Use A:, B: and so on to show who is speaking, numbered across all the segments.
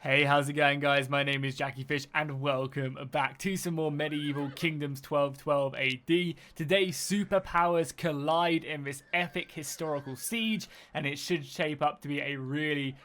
A: Hey, how's it going, guys? My name is Jackie Fish and welcome back to some more Medieval Kingdoms 1212 AD. Today, superpowers collide in this epic historical siege, and it should shape up to be a really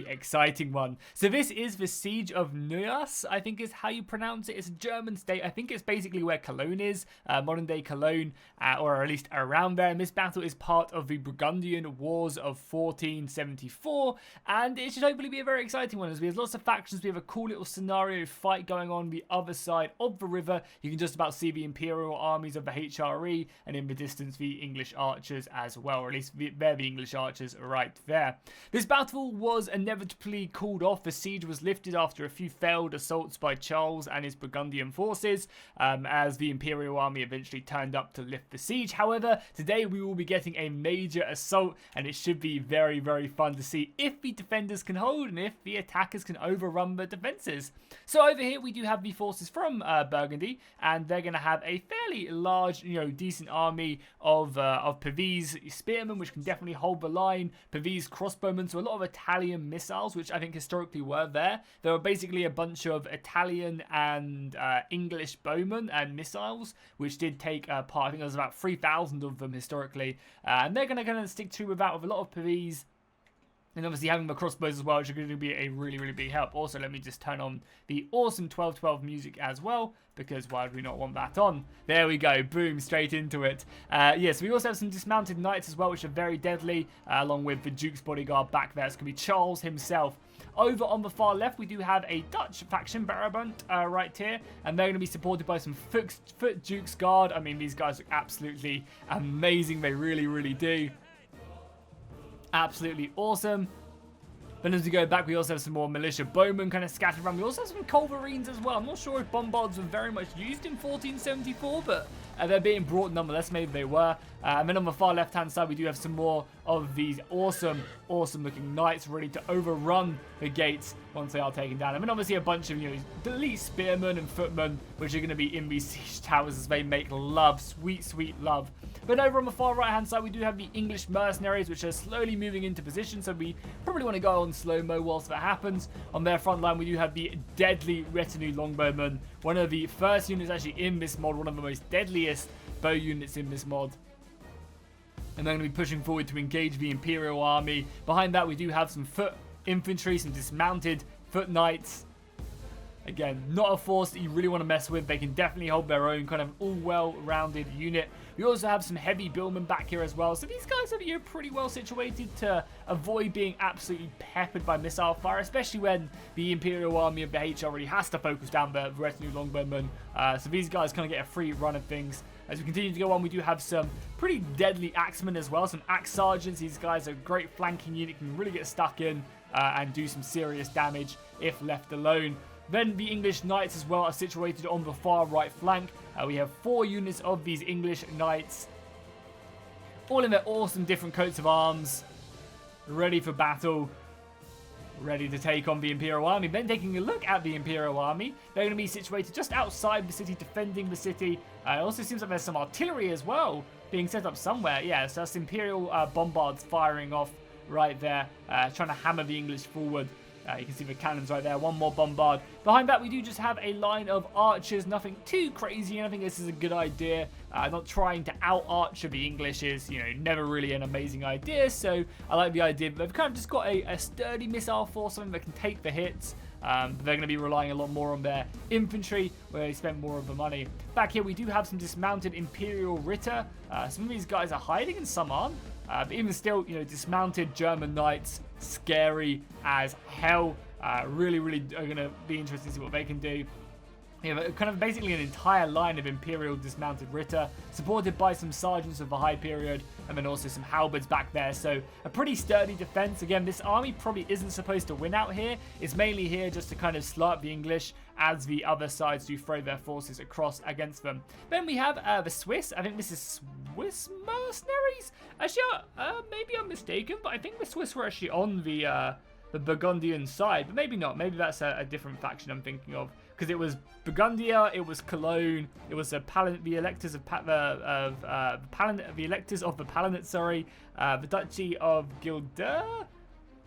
A: exciting one. So this is the Siege of Neuss, I think is how you pronounce it. It's a German state. I think it's basically where Cologne is, modern day Cologne, or at least around there. And this battle is part of the Burgundian Wars of 1474, and it should hopefully be a very exciting one as we have lots of factions. We have a cool little scenario fight going on the other side of the river. You can just about see the Imperial armies of the HRE, and in the distance the English archers as well, or at least they're the English archers right there. This battle was inevitably called off. The siege was lifted after a few failed assaults by Charles and his Burgundian forces, as the Imperial army eventually turned up to lift the siege. However, today we will be getting a major assault, and it should be very fun to see if the defenders can hold and if the attackers can overrun the defenses. So over here we do have the forces from Burgundy, and they're going to have a fairly large, decent army of Pavese spearmen, which can definitely hold the line. Pavese crossbowmen, so a lot of Italian missiles, which I think historically were there. There were basically a bunch of Italian and English bowmen and missiles, which did take part. I think there was about 3,000 of them historically, and they're going to kind of stick to with that with a lot of Pavese. And obviously having the crossbows as well, which are going to be a really big help. Also, let me just turn on the awesome 1212 music as well, because why would we not want that on? There we go, boom, straight into it. Yes, we also have some dismounted knights as well, which are very deadly, along with the Duke's bodyguard back there. It's going to be Charles himself. Over on the far left, we do have a Dutch faction, Brabant, right here, and they're going to be supported by some foot Duke's guard. I mean, these guys look absolutely amazing. They really do. Absolutely awesome. Then as we go back, we also have some more militia bowmen kind of scattered around. We also have some culverines as well. I'm not sure if bombards were very much used in 1474, but they're being brought nonetheless. Maybe they were. And then on the far left-hand side, we do have some more of these awesome looking knights ready to overrun the gates once they are taken down. And then obviously a bunch of, elite spearmen and footmen, which are going to be in these siege towers as they make love, sweet love. But over on the far right-hand side, we do have the English mercenaries, which are slowly moving into position. So we probably want to go on slow-mo whilst that happens. On their front line, we do have the deadly retinue longbowmen, one of the first units actually in this mod, one of the most deadliest bow units in this mod. And they're going to be pushing forward to engage the Imperial army. Behind that, we do have some foot infantry, some dismounted foot knights. Again, not a force that you really want to mess with. They can definitely hold their own, kind of all well-rounded unit. We also have some heavy billmen back here as well. So these guys are pretty well situated to avoid being absolutely peppered by missile fire, especially when the Imperial army of the H already has to focus down the retinue longbowmen. So these guys kind of get a free run of things. As we continue to go on, we do have some pretty deadly axemen as well, some axe sergeants. These guys are a great flanking unit, can really get stuck in and do some serious damage if left alone. Then the English knights as well are situated on the far right flank. We have 4 units of these English knights, all in their awesome different coats of arms, ready for battle, ready to take on the Imperial army. Then taking a look at the Imperial army, they're going to be situated just outside the city, defending the city. It also seems like there's some artillery as well being set up somewhere. Yeah, so that's Imperial bombards firing off right there, trying to hammer the English forward. You can see the cannons right there. One more bombard. Behind that, we do just have a line of archers. Nothing too crazy, and I think this is a good idea. Not trying to out-archer the English is, never really an amazing idea. So I like the idea. They've kind of just got a sturdy missile force, something that can take the hits. They're going to be relying a lot more on their infantry, where they spend more of the money. Back here, we do have some dismounted Imperial Ritter. Some of these guys are hiding and some aren't. But even still, dismounted German knights, scary as hell. Really are going to be interesting to see what they can do. Kind of basically an entire line of Imperial dismounted Ritter, supported by some sergeants of the High Period, and then also some halberds back there. So a pretty sturdy defense. Again, this army probably isn't supposed to win out here. It's mainly here just to kind of slow up the English as the other sides do throw their forces across against them. Then we have the Swiss. I think this is Swiss mercenaries. Actually, maybe I'm mistaken, but I think the Swiss were actually on the Burgundian side, but maybe not. Maybe that's a different faction I'm thinking of, because it was Burgundia, it was Cologne, it was the electors of the electors of the Palatinate, sorry, the Duchy of Gilder,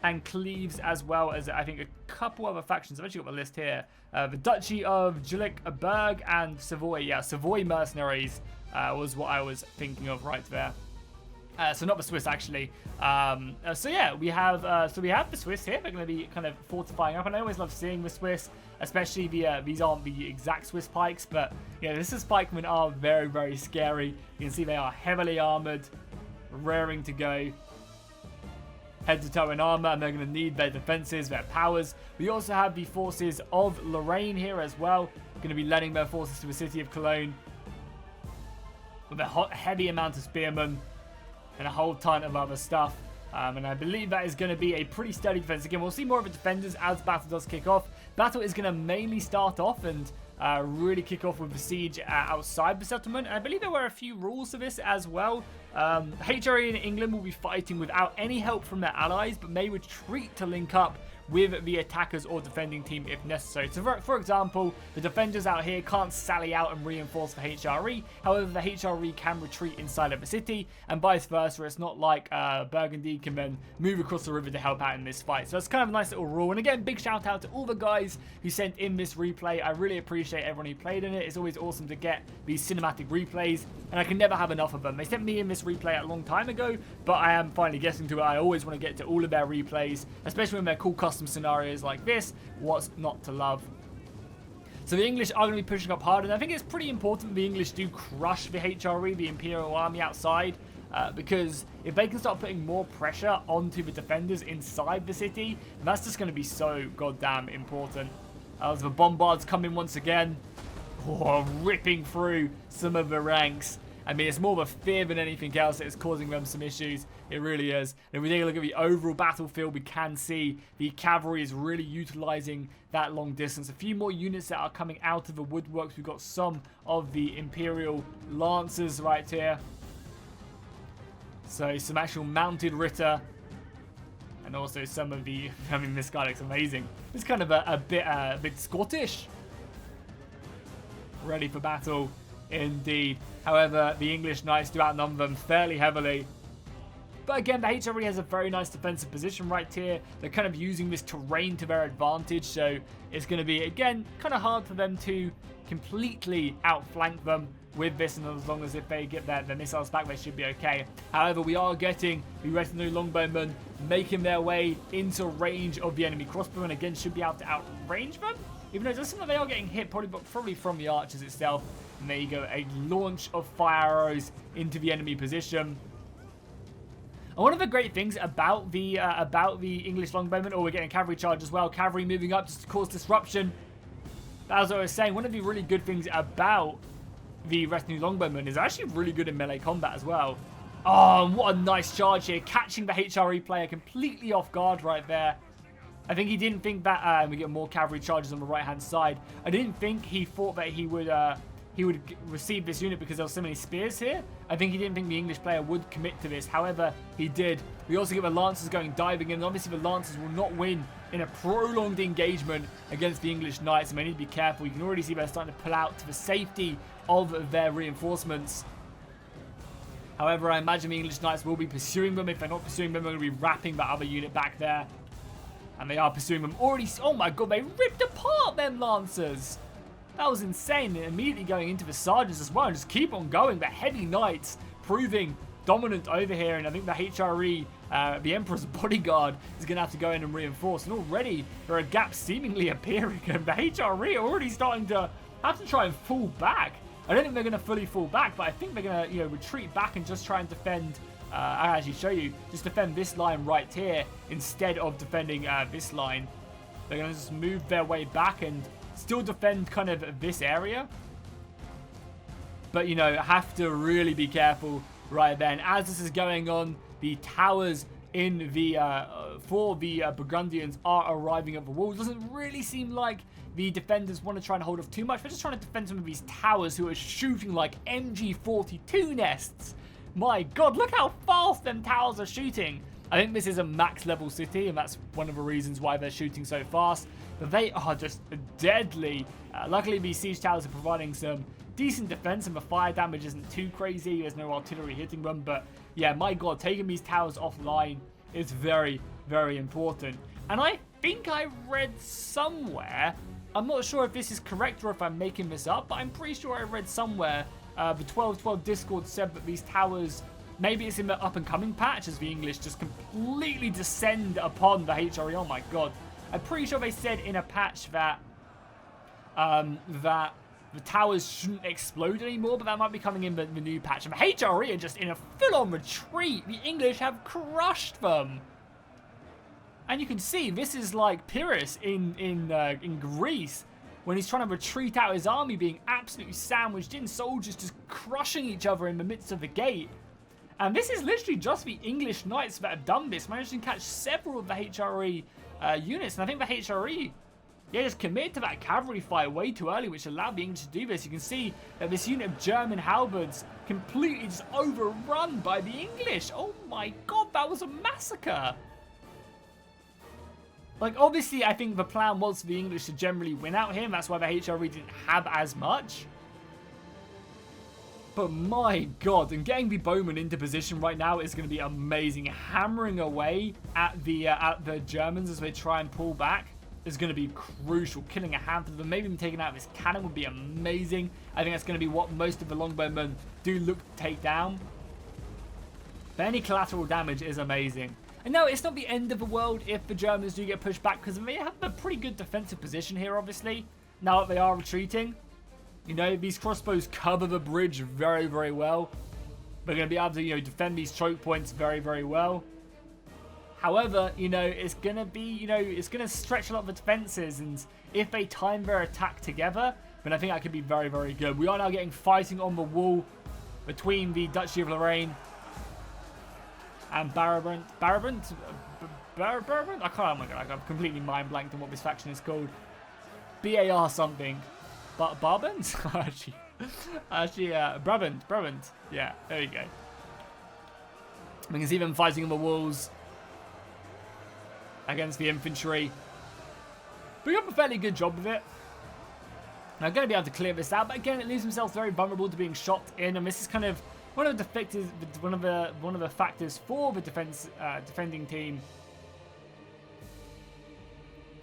A: and Cleves, as well as I think a couple other factions. I've actually got my list here. The Duchy of Jülichberg and Savoy. Yeah, Savoy mercenaries was what I was thinking of right there. So not the Swiss, actually. So yeah, we have the Swiss here. They're going to be kind of fortifying up, and I always love seeing the Swiss, especially these aren't the exact Swiss pikes, but yeah, the Swiss pikemen are very, very scary. You can see they are heavily armored, raring to go, head to toe in armor, and they're going to need their defenses, their powers. We also have the forces of Lorraine here as well, going to be lending their forces to the city of Cologne with a heavy amount of spearmen and a whole ton of other stuff. And I believe that is going to be a pretty steady defense. Again, we'll see more of the defenders as battle does kick off. Battle is going to mainly start off and really kick off with the siege outside the settlement. And I believe there were a few rules to this as well. HRE in England will be fighting without any help from their allies, but may retreat to link up with the attackers or defending team if necessary. So for example, the defenders out here can't sally out and reinforce the HRE. However, the HRE can retreat inside of the city, and vice versa. It's not like Burgundy can then move across the river to help out in this fight. So that's kind of a nice little rule. And again, big shout out to all the guys who sent in this replay. I really appreciate everyone who played in it. It's always awesome to get these cinematic replays, and I can never have enough of them. They sent me in this replay a long time ago, but I am finally getting to it. I always want to get to all of their replays, especially when they're cool custom scenarios like this. What's not to love? So the English are going to be pushing up hard, and I think it's pretty important the English do crush the HRE, the Imperial Army outside, because if they can start putting more pressure onto the defenders inside the city, that's just going to be so goddamn important. As the bombards come in once again, ripping through some of the ranks. I mean, it's more of a fear than anything else that is causing them some issues. It really is. And if we take a look at the overall battlefield, we can see the cavalry is really utilizing that long distance. A few more units that are coming out of the woodworks. We've got some of the Imperial Lancers right here. So some actual mounted Ritter. And also some of the... I mean, this guy looks amazing. It's kind of a bit Scottish. Ready for battle. Indeed. However, the English Knights do outnumber them fairly heavily. But again, the HRE has a very nice defensive position right here. They're kind of using this terrain to their advantage, so it's going to be, again, kind of hard for them to completely outflank them with this, and as long as if they get their missiles back, they should be okay. However, we are getting the retinue longbowmen making their way into range of the enemy crossbowmen. Again, should be able to outrange them, even though it does seem like they are getting hit, probably from the archers itself. And there you go, a launch of fire arrows into the enemy position. And one of the great things about the English longbowmen, we're getting a cavalry charge as well, cavalry moving up just to cause disruption. As I was saying, one of the really good things about the retinue longbowmen is they're actually really good in melee combat as well. Oh, what a nice charge here, catching the HRE player completely off guard right there. I think he didn't think that, we get more cavalry charges on the right-hand side. I didn't think he thought that he would receive this unit because there were so many spears here. I think he didn't think the English player would commit to this. However, he did. We also get the Lancers going diving in. And obviously, the Lancers will not win in a prolonged engagement against the English Knights. And they need to be careful. You can already see they're starting to pull out to the safety of their reinforcements. However, I imagine the English Knights will be pursuing them. If they're not pursuing them, they're going to be wrapping that other unit back there. And they are pursuing them already. Oh my god, they ripped apart them Lancers. That was insane. And immediately going into the Sergeants as well. And just keep on going. The Heavy Knights proving dominant over here. And I think the HRE, the Emperor's Bodyguard, is going to have to go in and reinforce. And already there are gaps seemingly appearing. And the HRE are already starting to have to try and fall back. I don't think they're going to fully fall back. But I think they're going to retreat back and just try and defend... I'll actually show you. Just defend this line right here instead of defending this line. They're going to just move their way back and still defend kind of this area. But, have to really be careful right then. As this is going on, the towers in the for the Burgundians are arriving at the wall. Doesn't really seem like the defenders want to try and hold off too much. They're just trying to defend some of these towers who are shooting like MG42 nests. My god, look how fast them towers are shooting. I think this is a max level city, and that's one of the reasons why they're shooting so fast. But they are just deadly. Luckily, these siege towers are providing some decent defense, and the fire damage isn't too crazy. There's no artillery hitting them. But yeah, my god, taking these towers offline is very, very important. And I think I read somewhere, I'm not sure if this is correct or if I'm making this up, but I'm pretty sure I read somewhere the 1212 Discord said that these towers, maybe it's in the up-and-coming patch as the English just completely descend upon the HRE. Oh my god. I'm pretty sure they said in a patch that that the towers shouldn't explode anymore, but that might be coming in the new patch. And the HRE are just in a full-on retreat. The English have crushed them. And you can see, this is like Pyrrhus in Greece, when he's trying to retreat out his army, being absolutely sandwiched in, soldiers just crushing each other in the midst of the gate. And this is literally just the English knights that have done this, managed to catch several of the HRE units. And I think the HRE, yeah, just committed to that cavalry fight way too early, which allowed the English to do this. You can see that this unit of German halberds completely just overrun by the English. Oh my god, that was a massacre. Like, obviously, I think the plan was for the English to generally win out here, and that's why the HRE didn't have as much. But my god, and getting the bowmen into position right now is going to be amazing. Hammering away at the Germans as they try and pull back is going to be crucial. Killing a handful of them, maybe even taking out this cannon would be amazing. I think that's going to be what most of the longbowmen do look to take down. But any collateral damage is amazing. And no, it's not the end of the world if the Germans do get pushed back, because they have a pretty good defensive position here, obviously. Now that they are retreating, you know, these crossbows cover the bridge very, very well. They're going to be able to, you know, defend these choke points very, very well. However, you know, it's going to be, you know, it's going to stretch a lot of the defenses, and if they time their attack together, then I think that could be very, very good. We are now getting fighting on the wall between the Duchy of Lorraine and Brabant. I can't, oh my god, I've completely mind blanked on what this faction is called. BAR something. Brabant? actually, Brabant. Yeah, there you go. We can see them fighting on the walls against the infantry. We got a fairly good job of it. Now, going to be able to clear this out, but again, it leaves themselves very vulnerable to being shot in, and this is kind of one of the factors for the defending team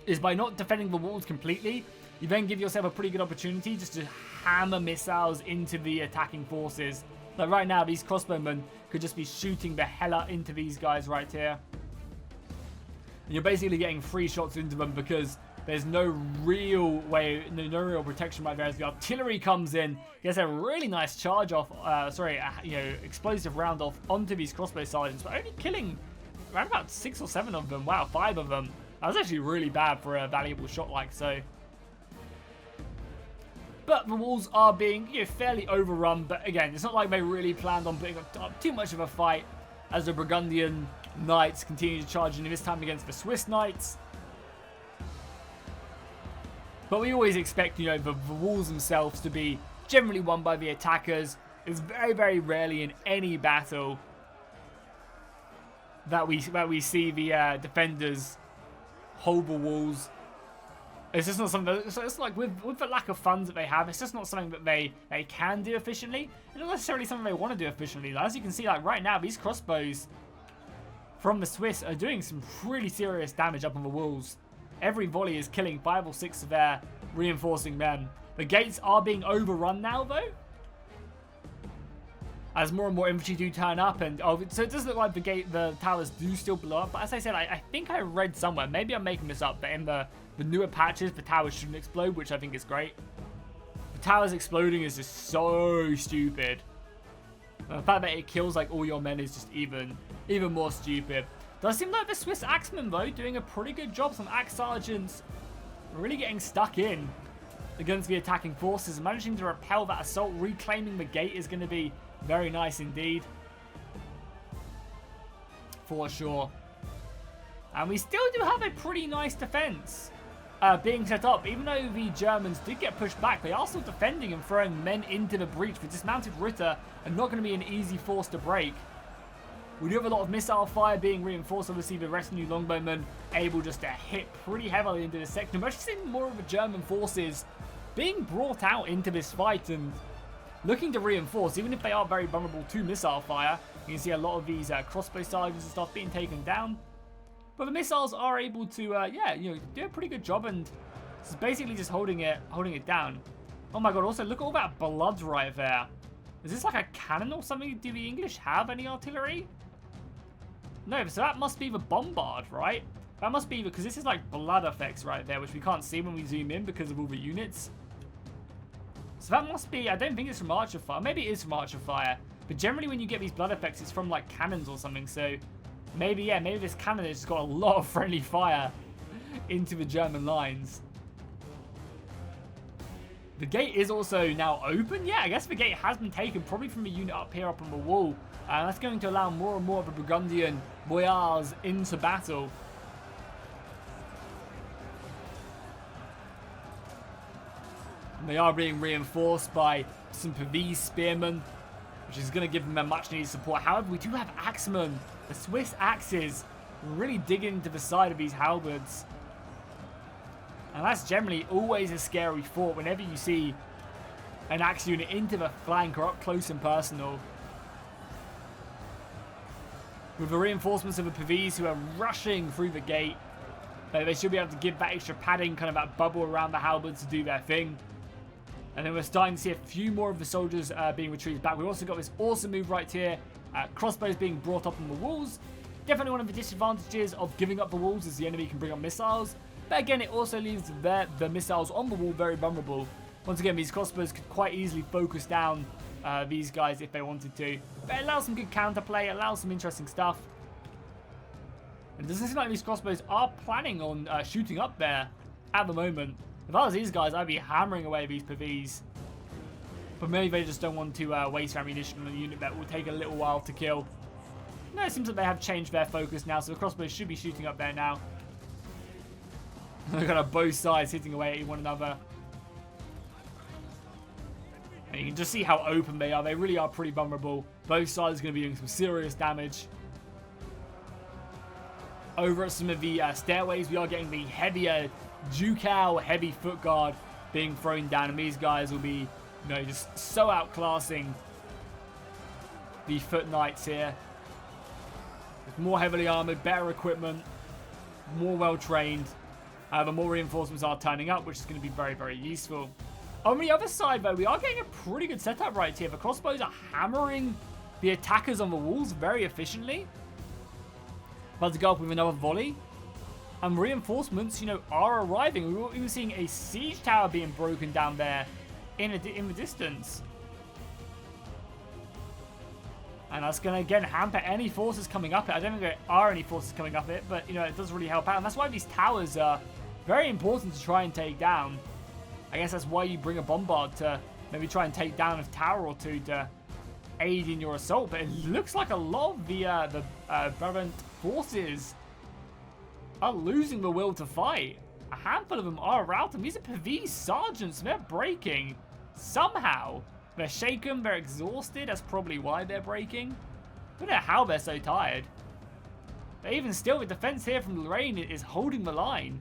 A: is by not defending the walls completely, you then give yourself a pretty good opportunity just to hammer missiles into the attacking forces. Like right now, these crossbowmen could just be shooting the hell out into these guys right here. And you're basically getting free shots into them because there's no real way, no real protection right there as the artillery comes in, gets a really nice charge off, explosive round off onto these crossbow sergeants, but only killing around about 6 or 7 of them. Wow, 5 of them. That was actually really bad for a valuable shot like so. But the walls are being, you know, fairly overrun, but again, it's not like they really planned on putting up too much of a fight as the Burgundian Knights continue to charge in, this time against the Swiss Knights. But we always expect, you know, the walls themselves to be generally won by the attackers. It's very, very rarely in any battle that we see the defenders hold the walls. It's just not something that, it's like with the lack of funds that they have, it's just not something that they can do efficiently. It's not necessarily something they want to do efficiently. As you can see, like right now, these crossbows from the Swiss are doing some pretty serious damage up on the walls. Every volley is killing 5 or 6 of their reinforcing men. The gates are being overrun now, though, as more and more infantry do turn up, and so it does look like the towers do still blow up. But as I said, I think I read somewhere, maybe I'm making this up, but in the newer patches, the towers shouldn't explode, which I think is great. The towers exploding is just so stupid. The fact that it kills like all your men is just even more stupid. Does seem like the Swiss axemen, though, doing a pretty good job. Some axe sergeants really getting stuck in against the attacking forces, managing to repel that assault. Reclaiming the gate is going to be very nice indeed, for sure. And we still do have a pretty nice defense being set up. Even though the Germans did get pushed back, they are still defending and throwing men into the breach. The dismounted Ritter are not going to be an easy force to break. We do have a lot of missile fire being reinforced. Obviously, the retinue longbowmen able just to hit pretty heavily into this section. We're actually seeing more of the German forces being brought out into this fight and looking to reinforce, even if they are very vulnerable to missile fire. You can see a lot of these crossbow sergeants and stuff being taken down. But the missiles are able to, yeah, you know, do a pretty good job, and it's basically just holding it down. Oh my god, also look at all that blood right there. Is this like a cannon or something? Do the English have any artillery? No, so that must be the bombard, right? That must be, because this is like blood effects right there, which we can't see when we zoom in because of all the units. So that must be, I don't think it's from Archer Fire. Maybe it is from Archer Fire. But generally when you get these blood effects, it's from like cannons or something. So maybe, yeah, maybe this cannon has just got a lot of friendly fire into the German lines. The gate is also now open. Yeah, I guess the gate has been taken, probably from a unit up here up on the wall. And that's going to allow more and more of the Burgundian boyars into battle. And they are being reinforced by some Pavese spearmen, which is going to give them a much needed support. However, we do have axemen, the Swiss axes, really digging into the side of these halberds. And that's generally always a scary thought whenever you see an axe unit into the flank or up close and personal. With the reinforcements of the Pavese who are rushing through the gate, they should be able to give that extra padding, kind of that bubble around the halberds to do their thing. And then we're starting to see a few more of the soldiers being retreated back. We've also got this awesome move right here. Crossbows being brought up on the walls. Definitely one of the disadvantages of giving up the walls is the enemy can bring up missiles. But again, it also leaves the missiles on the wall very vulnerable. Once again, these crossbows could quite easily focus down these guys if they wanted to. But it allows some good counterplay, it allows some interesting stuff. And it doesn't seem like these crossbows are planning on shooting up there at the moment. If I was these guys, I'd be hammering away these Pavese. But maybe they just don't want to waste ammunition on a unit that will take a little while to kill. No, it seems like they have changed their focus now, so the crossbows should be shooting up there now. They're kind of both sides hitting away at one another. And you can just see how open they are. They really are pretty vulnerable. Both sides are going to be doing some serious damage. Over at some of the stairways, we are getting the heavier Ducal heavy foot guard being thrown down, and these guys will be, you know, just so outclassing the foot knights here. With more heavily armored, better equipment, more well trained. The more reinforcements are turning up, which is going to be very, very useful. On the other side, though, we are getting a pretty good setup right here. The crossbows are hammering the attackers on the walls very efficiently. About to go up with another volley. And reinforcements, you know, are arriving. We were even seeing a siege tower being broken down there in the distance. And that's going to, again, hamper any forces coming up it. I don't think there are any forces coming up it, but, you know, it does really help out. And that's why these towers are very important to try and take down. I guess that's why you bring a bombard to maybe try and take down a tower or two to aid in your assault. But it looks like a lot of the Brabant forces are losing the will to fight. A handful of them are routing. These are Pavese sergeants. They're breaking somehow. They're shaken. They're exhausted. That's probably why they're breaking. I don't know how they're so tired. But even still, the defense here from Lorraine is holding the line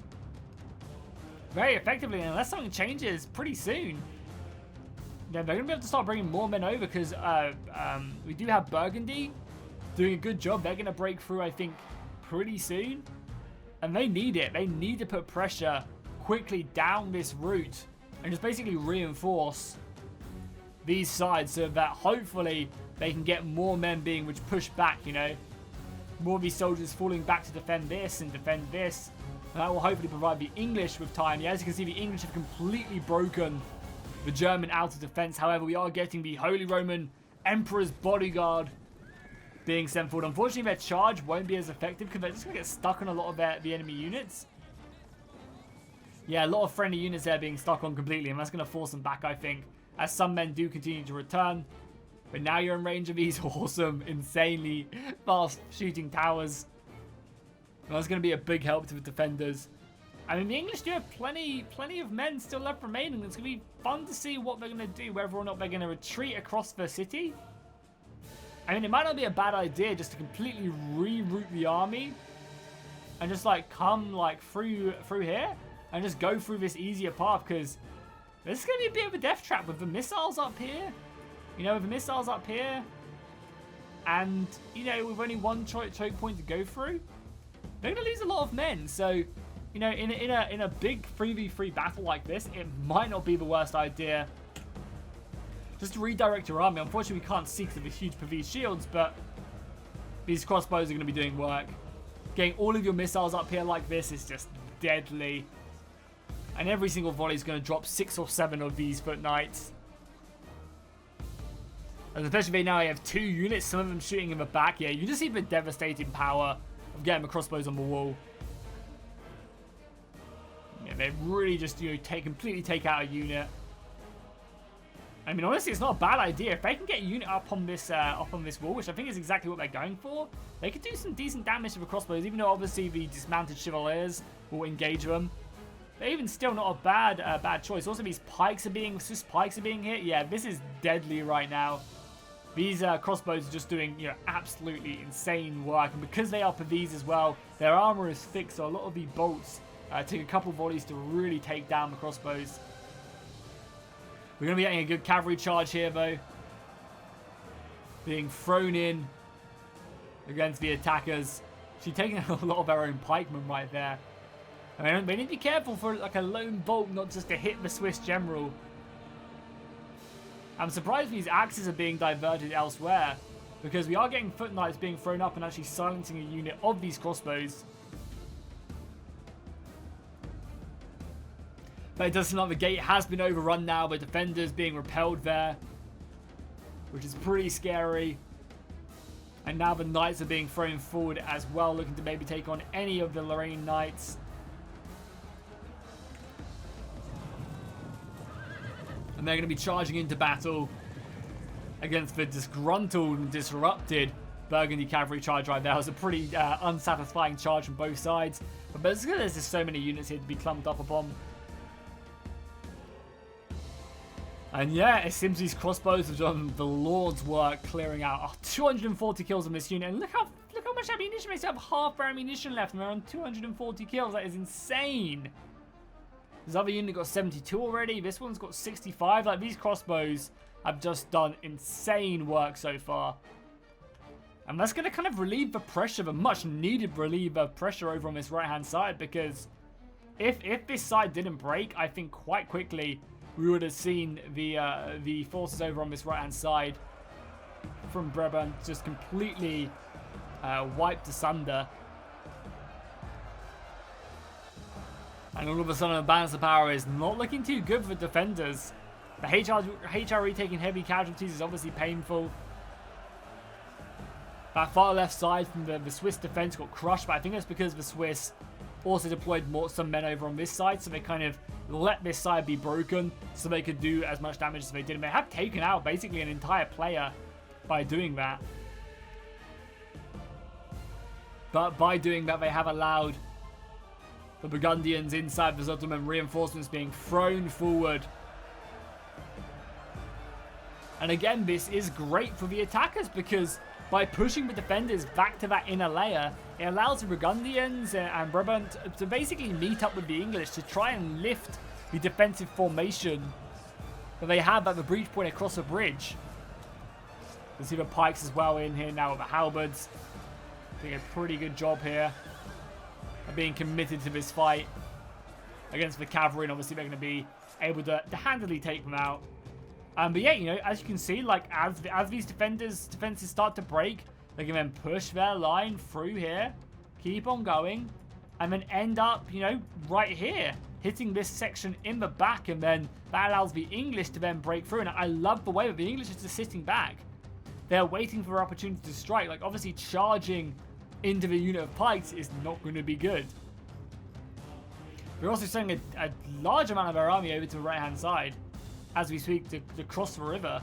A: very effectively, unless something changes pretty soon. Yeah, they're going to be able to start bringing more men over because we do have Burgundy doing a good job. They're going to break through, I think, pretty soon. And they need it. They need to put pressure quickly down this route and just basically reinforce these sides so that hopefully they can get more men being which push back, you know. More of these soldiers falling back to defend this and defend this. And that will hopefully provide the English with time. Yeah, as you can see, the English have completely broken the German outer defense. However, we are getting the Holy Roman Emperor's bodyguard being sent forward. Unfortunately, their charge won't be as effective because they're just going to get stuck on a lot of the enemy units. Yeah, a lot of friendly units there being stuck on completely, and that's going to force them back, I think, as some men do continue to return. But now you're in range of these awesome, insanely fast shooting towers. And that's going to be a big help to the defenders. I mean, the English do have plenty of men still left remaining. It's going to be fun to see what they're going to do, whether or not they're going to retreat across the city. I mean, it might not be a bad idea just to completely reroute the army and just like come like through here and just go through this easier path, because this is going to be a bit of a death trap with the missiles up here. You know, with the missiles up here and, you know, with only one choke point to go through. they're going to lose a lot of men. So, you know, in a big 3v3 battle like this, it might not be the worst idea just to redirect your army. Unfortunately, we can't see because of the huge PV shields, but these crossbows are going to be doing work. Getting all of your missiles up here like this is just deadly. And every single volley is going to drop 6 or 7 of these foot knights. And especially now I have 2 units, some of them shooting in the back. Yeah, you just see the devastating power of getting the crossbows on the wall. Yeah, they really just, you know, completely take out a unit. I mean, honestly, it's not a bad idea. If they can get a unit up on this wall, which I think is exactly what they're going for, they could do some decent damage to the crossbows, even though obviously the dismounted chevaliers will engage them. But even still, not a bad choice. Also, these Swiss pikes are being hit. Yeah, this is deadly right now. These crossbows are just doing, you know, absolutely insane work. And because they are PVs as well, their armor is thick, so a lot of the bolts take a couple volleys to really take down the crossbows. We're going to be getting a good cavalry charge here, though. Being thrown in against the attackers. She's taking a lot of her own pikemen right there. I mean, they need to be careful for like a lone bolt not just to hit the Swiss general. I'm surprised these axes are being diverted elsewhere, because we are getting foot knights being thrown up and actually silencing a unit of these crossbows. But it does seem like the gate has been overrun now, the defenders being repelled there, which is pretty scary. And now the knights are being thrown forward as well, looking to maybe take on any of the Lorraine knights. And they're going to be charging into battle against the disgruntled and disrupted Burgundy cavalry charge right there. It was a pretty unsatisfying charge from both sides. But basically, there's just so many units here to be clumped up upon. And yeah, it seems these crossbows have done the Lord's work clearing out 240 kills on this unit. And look how much ammunition they still have. Half their ammunition left and they're on 240 kills. That is insane. This other unit got 72 already. This one's got 65. Like, these crossbows have just done insane work so far. And that's going to kind of relieve the pressure, the much needed relief of pressure over on this right hand side. Because if this side didn't break, I think quite quickly we would have seen the forces over on this right hand side from Brabant just completely wiped asunder. And all of a sudden, the balance of power is not looking too good for defenders. The HRE taking heavy casualties is obviously painful. That far left side from the Swiss defense got crushed, but I think that's because the Swiss also deployed some men over on this side, so they kind of let this side be broken so they could do as much damage as they did. And they have taken out basically an entire player by doing that. But by doing that, they have allowed the Burgundians inside the Zottlemen reinforcements being thrown forward. And again, this is great for the attackers because by pushing the defenders back to that inner layer, it allows the Burgundians and Brabant to basically meet up with the English to try and lift the defensive formation that they have at the breach point across the bridge. You see the pikes as well in here now with the halberds. Doing a pretty good job here of being committed to this fight against the cavalry, and obviously they're going to be able to handily take them out. But yeah, you know, as you can see, like as these defenses start to break, they can then push their line through here, keep on going, and then end up, you know, right here, hitting this section in the back, and then that allows the English to then break through. And I love the way that the English are just sitting back. They're waiting for an opportunity to strike. Like, obviously charging into the unit of pikes is not going to be good. We're also sending a large amount of our army over to the right-hand side as we speak to cross the river,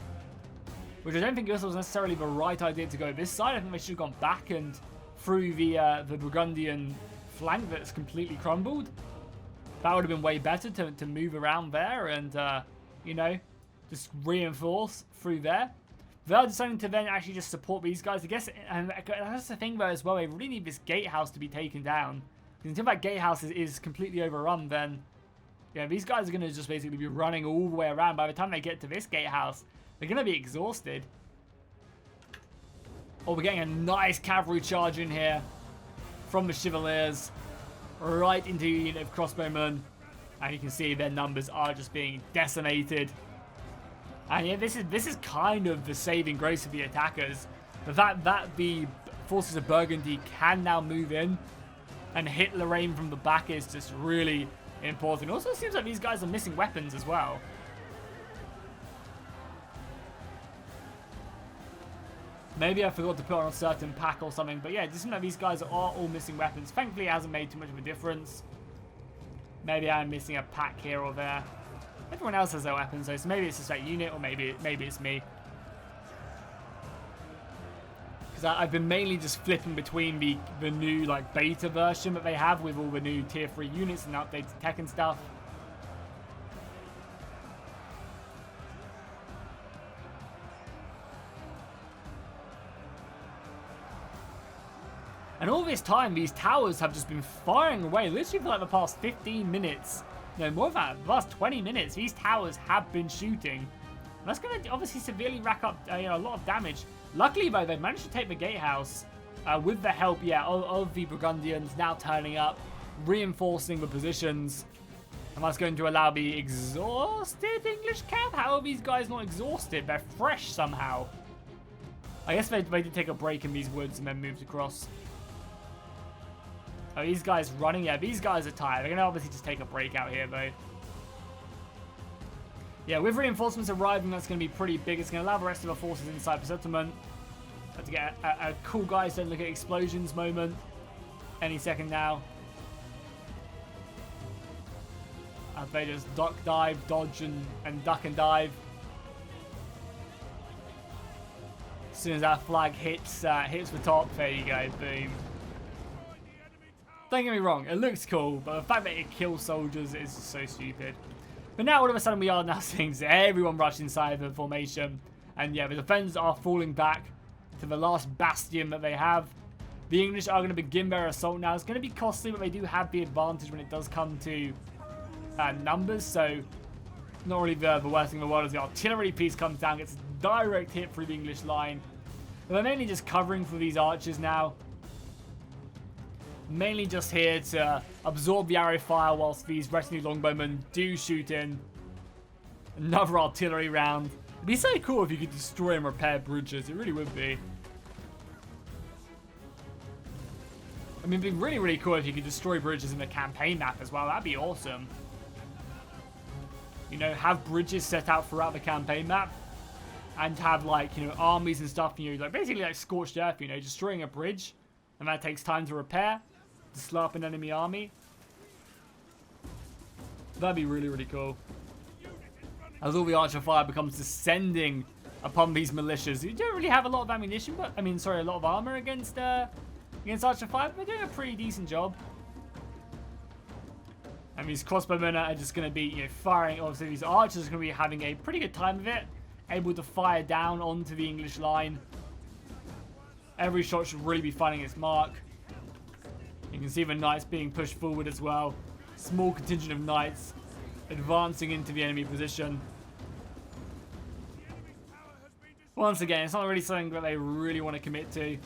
A: which I don't think this was necessarily the right idea to go this side. I think they should have gone back and through the Burgundian flank that's completely crumbled. That would have been way better to move around there and, you know, just reinforce through there. They're deciding to then actually just support these guys, I guess. And that's the thing though as well, they really need this gatehouse to be taken down. Because until that gatehouse is completely overrun, then yeah, these guys are going to just basically be running all the way around. By the time they get to this gatehouse, they're going to be exhausted. Oh, we're getting a nice cavalry charge in here from the Chevaliers right into a unit of crossbowmen. And you can see their numbers are just being decimated. And yeah, this is kind of the saving grace of the attackers. The fact that the forces of Burgundy can now move in and hit Lorraine from the back is just really important. Also, it seems like these guys are missing weapons as well. Maybe I forgot to put on a certain pack or something, but yeah, it just seems like these guys are all missing weapons. Thankfully, it hasn't made too much of a difference. Maybe I'm missing a pack here or there. Everyone else has their weapons, so maybe it's just that unit, or maybe it's me. Because I've been mainly just flipping between the new like beta version that they have with all the new tier 3 units and updated tech and stuff. And all this time, these towers have just been firing away, literally for like the past 15 minutes. No, more than that, the last 20 minutes, these towers have been shooting. And that's going to obviously severely rack up a lot of damage. Luckily, though, they managed to take the gatehouse with the help, of the Burgundians now turning up, reinforcing the positions. And that's going to allow the exhausted English camp. How are these guys not exhausted? They're fresh somehow. I guess they did take a break in these woods and then moved across. Oh, these guys running? Yeah, these guys are tired. They're going to obviously just take a break out here, though. Yeah, with reinforcements arriving, that's going to be pretty big. It's going to allow the rest of the forces inside the settlement to get a cool guys don't look at explosions moment any second now. As they just duck, dive, dodge, and duck and dive. As soon as that flag hits the top, there you go, boom. Don't get me wrong, it looks cool, but the fact that it kills soldiers is so stupid. But now all of a sudden we are now seeing everyone rush inside the formation. And yeah, the defenders are falling back to the last bastion that they have. The English are going to begin their assault now. It's going to be costly, but they do have the advantage when it does come to numbers. So not really the worst thing in the world as the artillery piece comes down, gets a direct hit through the English line. And they're mainly just covering for these archers now. Mainly just here to absorb the arrow fire whilst these retinue longbowmen do shoot in. Another artillery round. It'd be so cool if you could destroy and repair bridges. It really would be. I mean, it'd be really, really cool if you could destroy bridges in the campaign map as well. That'd be awesome. You know, have bridges set out throughout the campaign map. And have, like, you know, armies and stuff. You know, like basically like scorched earth, you know, destroying a bridge. And that takes time to repair. To slow up an enemy army. That'd be really, really cool. As all the archer fire becomes descending upon these militias. You don't really have a lot of ammunition, but a lot of armor against archer fire. But they're doing a pretty decent job. And these crossbowmen are just going to be, you know, firing. Obviously, these archers are going to be having a pretty good time of it. Able to fire down onto the English line. Every shot should really be finding its mark. You can see the knights being pushed forward as well. Small contingent of knights advancing into the enemy position. Once again, it's not really something that they really want to commit to.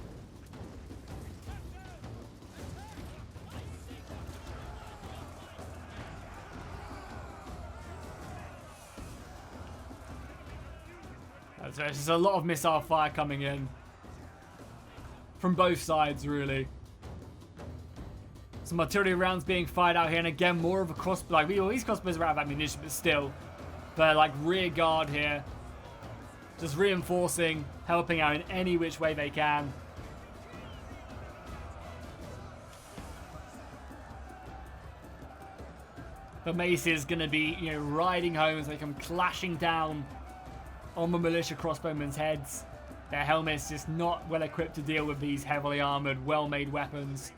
A: So there's just a lot of missile fire coming in. From both sides, really. Some artillery rounds being fired out here, and again, more of a crossbow. Like, these crossbows are out of ammunition, but still. They're like rear guard here. Just reinforcing, helping out in any which way they can. The mace is going to be, you know, riding home as they come clashing down on the militia crossbowmen's heads. Their helmets just not well equipped to deal with these heavily armored, well-made weapons.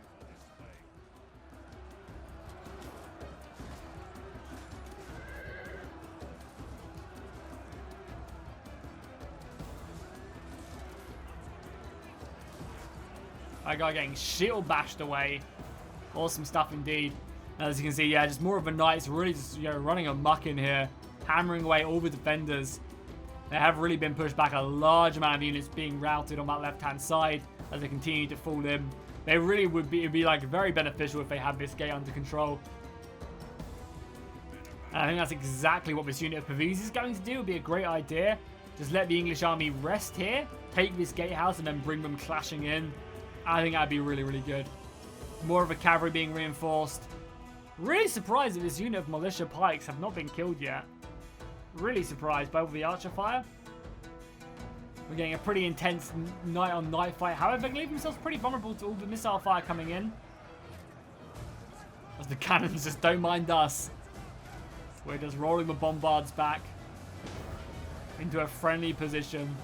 A: That guy getting shield bashed away. Awesome stuff indeed. As you can see, yeah, just more of the knights really just, you know, running amok in here. Hammering away all the defenders. They have really been pushed back. A large amount of units being routed on that left-hand side as they continue to fall in. They really would be, it'd be like very beneficial if they had this gate under control. And I think that's exactly what this unit of Pavese is going to do. It would be a great idea. Just let the English army rest here, take this gatehouse, and then bring them clashing in. I think that'd be really, really good. More of a cavalry being reinforced. Really surprised that this unit of militia pikes have not been killed yet. Really surprised by all the archer fire. We're getting a pretty intense night-on-night fight. However, they leave themselves pretty vulnerable to all the missile fire coming in. As the cannons just don't mind us. We're just rolling the bombards back into a friendly position.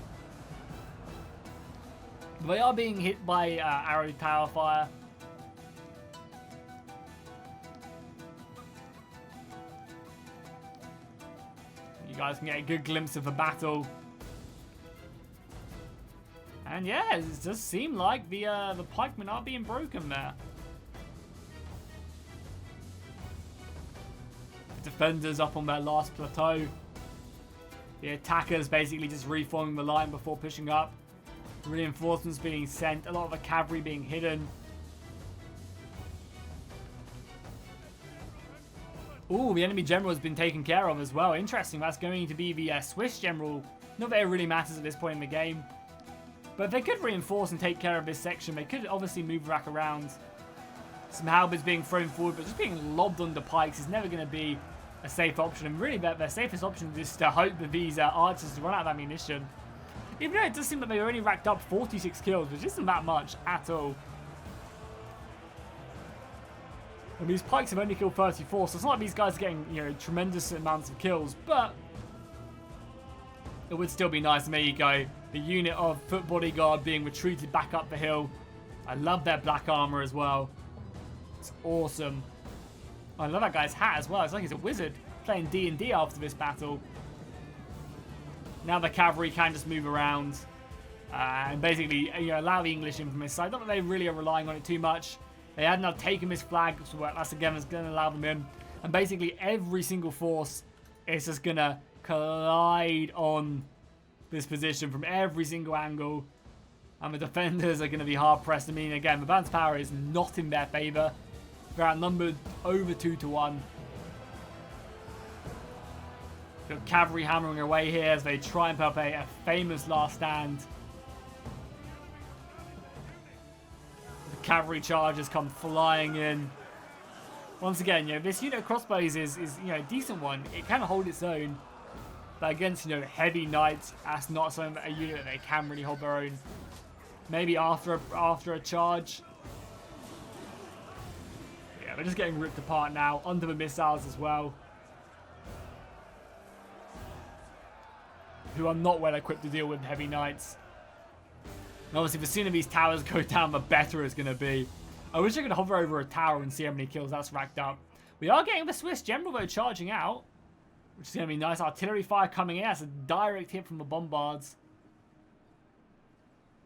A: They are being hit by arrow tower fire. You guys can get a good glimpse of the battle. And yeah, it does seem like the pikemen are being broken there. The defenders up on their last plateau. The attackers basically just reforming the line before pushing up. Reinforcements being sent. A lot of the cavalry being hidden. Ooh, the enemy general has been taken care of as well. Interesting. That's going to be the Swiss general. Not that it really matters at this point in the game. But if they could reinforce and take care of this section, they could obviously move back around. Some halberds being thrown forward, but just being lobbed under pikes is never going to be a safe option. And really, their safest option is to hope that these archers run out of ammunition. Even though it does seem that they've only racked up 46 kills, which isn't that much at all. And these pikes have only killed 34, so it's not like these guys are getting, you know, tremendous amounts of kills, but it would still be nice. And there you go. The unit of foot bodyguard being retreated back up the hill. I love their black armor as well. It's awesome. I love that guy's hat as well. It's like he's a wizard playing D&D after this battle. Now the cavalry can just move around and basically, you know, allow the English in from this side. Not that they really are relying on it too much. They had now taken this flag, so that's again is going to allow them in. And basically every single force is just going to collide on this position from every single angle. And the defenders are going to be hard pressed. I mean, again, the band's power is not in their favour. They're outnumbered over 2-1. Got cavalry hammering away here as they try and put a famous last stand. The cavalry charges come flying in. Once again, you know, this unit of crossbows is you know, a decent one. It can hold its own. But against, you know, heavy knights, that's not something that a unit that they can really hold their own. Maybe after a charge. Yeah, they're just getting ripped apart now under the missiles as well. Who are not well equipped to deal with heavy knights. And obviously, the sooner these towers go down, the better it's going to be. I wish I could hover over a tower and see how many kills that's racked up. We are getting the Swiss general though charging out, which is going to be nice. Artillery fire coming in. That's a direct hit from the bombards.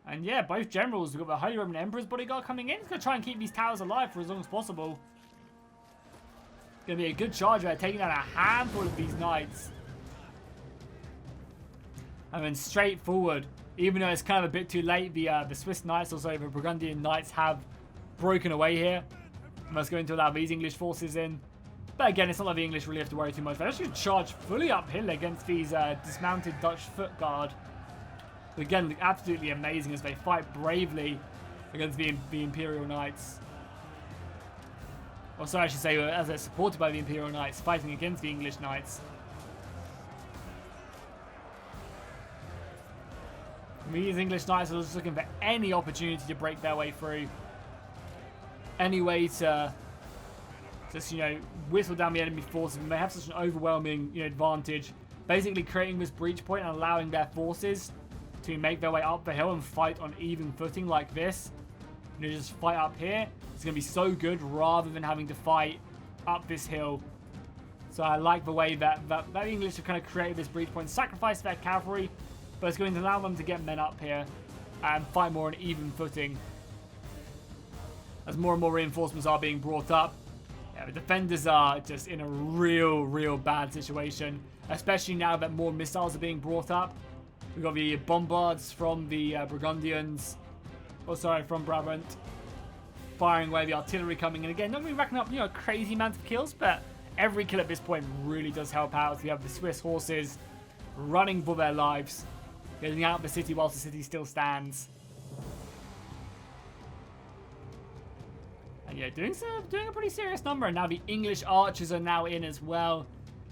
A: And yeah, both generals. We've got the Holy Roman Emperor's bodyguard coming in. It's going to try and keep these towers alive for as long as possible. It's going to be a good charge there, taking down a handful of these knights. And then straight forward, even though it's kind of a bit too late, the Swiss knights, also the Burgundian knights, have broken away here. And that's going to allow these English forces in. But again, it's not like the English really have to worry too much. They're actually charge fully uphill against these dismounted Dutch foot guard. Again, absolutely amazing as they fight bravely against the Imperial Knights. Or sorry, I should say, as they're supported by the Imperial Knights, fighting against the English Knights. These English Knights are just looking for any opportunity to break their way through. Any way to just, you know, whistle down the enemy forces. And they have such an overwhelming, you know, advantage. Basically creating this breach point and allowing their forces to make their way up the hill and fight on even footing like this. You know, just fight up here. It's going to be so good rather than having to fight up this hill. So I like the way that the English have kind of created this breach point, sacrificed their cavalry, but it's going to allow them to get men up here and fight more on even footing. As more and more reinforcements are being brought up, yeah, the defenders are just in a real bad situation, especially now that more missiles are being brought up. We've got the bombards from the Burgundians, oh sorry, from Brabant. firing away, the artillery coming in again. Not really racking up, you know, a crazy amount of kills, but every kill at this point really does help out. We have the Swiss horses running for their lives, getting out of the city whilst the city still stands. And yeah, doing a pretty serious number. And now the English archers are now in as well.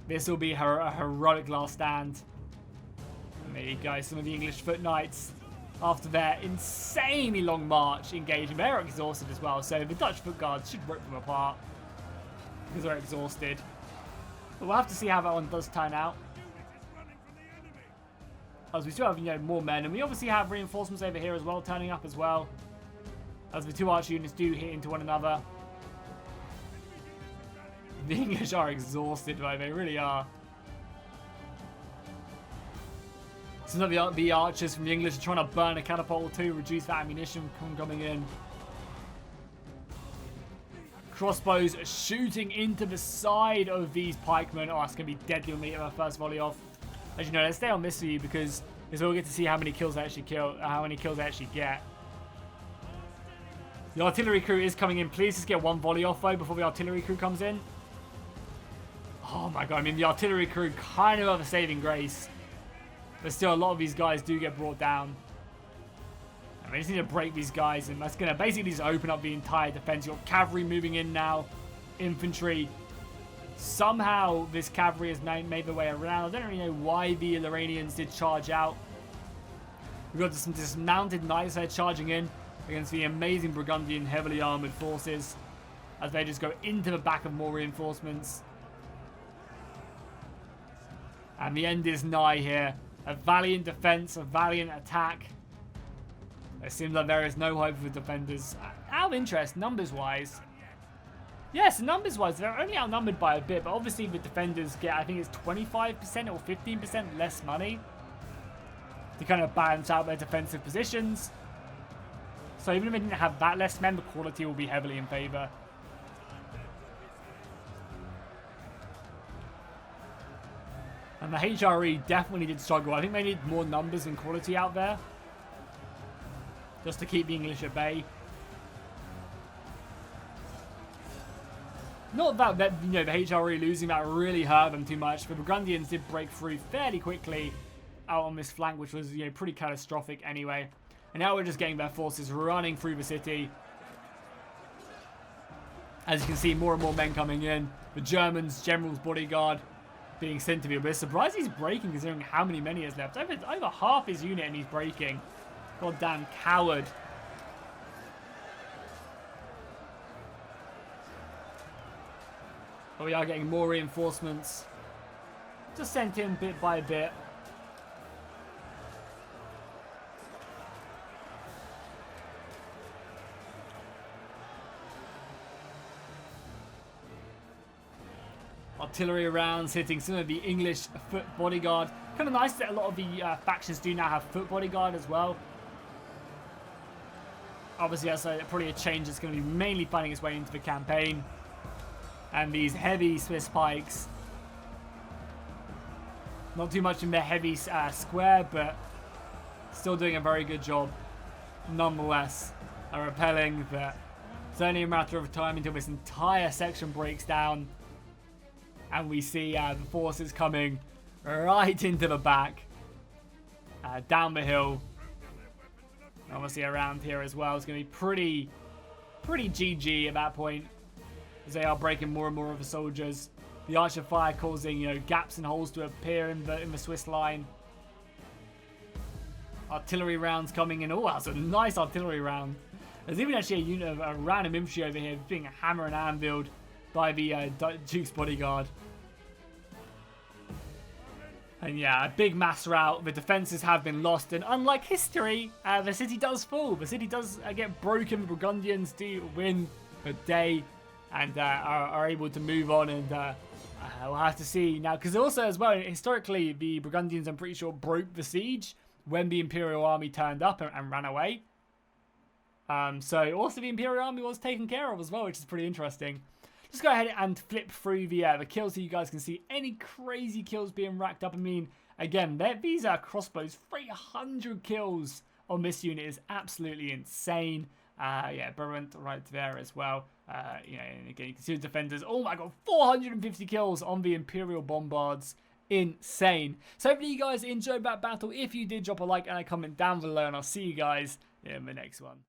A: This will be a heroic last stand. And there you go, some of the English foot knights, after their insanely long march, engaging. They're exhausted as well, so the Dutch foot guards should rip them apart because they're exhausted. But we'll have to see how that one does turn out, as we still have, you know, more men, and we obviously have reinforcements over here as well turning up as well, as the two archer units do hit into one another. The English are exhausted, though, they really are. Some of the archers from the English are trying to burn a catapult or two, reduce that ammunition coming in. Crossbows shooting into the side of these pikemen. Oh, it's going to be deadly when we get our first volley off. As you know, let's stay on this view because we'll get to see how many kills they actually get. The artillery crew is coming in. Please just get one volley off, though, before the artillery crew comes in. Oh my god, I mean, the artillery crew kind of have a saving grace. But still, a lot of these guys do get brought down. And we just need to break these guys, and that's going to basically just open up the entire defense. You've got cavalry moving in now. Infantry. Somehow, this cavalry has made their way around. I don't really know why the Lorrainians did charge out. We've got some dismounted knights there charging in against the amazing Burgundian heavily armoured forces, as they just go into the back of more reinforcements. And the end is nigh here. A valiant defense, a valiant attack. It seems like there is no hope for the defenders. Out of interest, numbers-wise. Yes, numbers-wise, they're only outnumbered by a bit, but obviously the defenders get, I think it's 25% or 15% less money to kind of balance out their defensive positions. So even if they didn't have that less men, the quality will be heavily in favour. And the HRE definitely did struggle. I think they need more numbers and quality out there, just to keep the English at bay. Not that you know, the HRE losing that really hurt them too much, but the Burgundians did break through fairly quickly out on this flank, which was, you know, pretty catastrophic anyway. And now we're just getting their forces running through the city. As you can see, more and more men coming in. The Germans, General's bodyguard, being sent to the abyss. Surprised he's breaking considering how many men he has left. Over half his unit and he's breaking. Goddamn coward. But we are getting more reinforcements. Just sent in bit by bit. Artillery rounds hitting some of the English foot bodyguard. Kind of nice that a lot of the factions do now have foot bodyguard as well. Obviously, that's probably a change that's going to be mainly finding its way into the campaign. And these heavy Swiss pikes. Not too much in their heavy square, but still doing a very good job. Nonetheless, are repelling, but it's only a matter of time until this entire section breaks down. And we see the forces coming right into the back, down the hill. Obviously around here as well. It's going to be pretty GG at that point, as they are breaking more and more of the soldiers. The archer fire causing, you know, gaps and holes to appear in the Swiss line. Artillery rounds coming in. Oh, that's a nice artillery round. There's even actually a unit of a random infantry over here being hammered and anviled by the Duke's bodyguard. And yeah, a big mass rout. The defences have been lost, and unlike history, the city does fall. The city does get broken. The Burgundians do win the day and are able to move on, and we'll have to see now, because also as well, historically, the Burgundians, I'm pretty sure, broke the siege when the Imperial Army turned up and ran away. So also the Imperial Army was taken care of as well, which is pretty interesting. Let's go ahead and flip through the kills so you guys can see any crazy kills being racked up. I mean, again, these are crossbows. 300 kills on this unit is absolutely insane. Yeah, Brunt right there as well. You know, and again, you can see the defenders. Oh my god, 450 kills on the Imperial Bombards. Insane. So hopefully you guys enjoyed that battle. If you did, drop a like and a comment down below, and I'll see you guys in the next one.